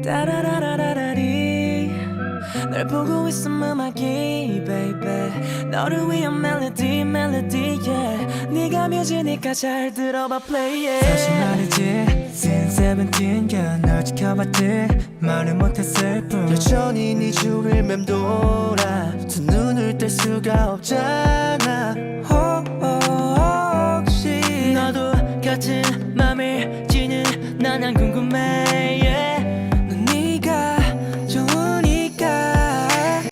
따라라라라리 널 보고 있음 음악이 baby 너를 위한 멜로디 yeah 네가 뮤지니까 잘 들어봐 play it 다시 말이지 Since 17 girl 널 지켜봤지 말을 못했을 뿐 여전히 네 주위를 맴돌아 두 눈을 뗄 수가 없잖아 혹시 너도 같은 맘을 지는 난 한